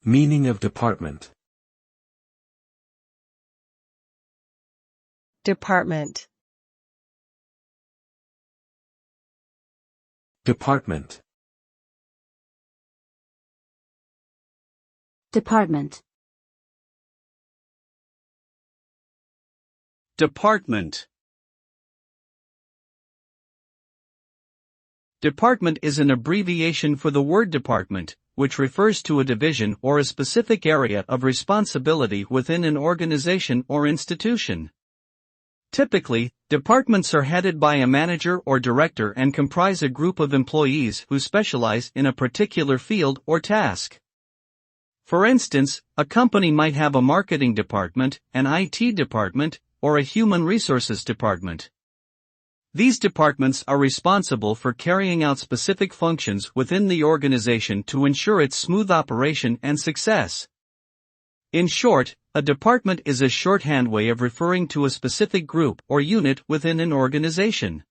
Meaning of department. Department. Department. Department. Department. Department is an abbreviation for the word department, which refers to a division or a specific area of responsibility within an organization or institution. Typically, departments are headed by a manager or director and comprise a group of employees who specialize in a particular field or task. For instance, a company might have a marketing department, an IT department, or a human resources department. These departments are responsible for carrying out specific functions within the organization to ensure its smooth operation and success. In short, a department is a shorthand way of referring to a specific group or unit within an organization.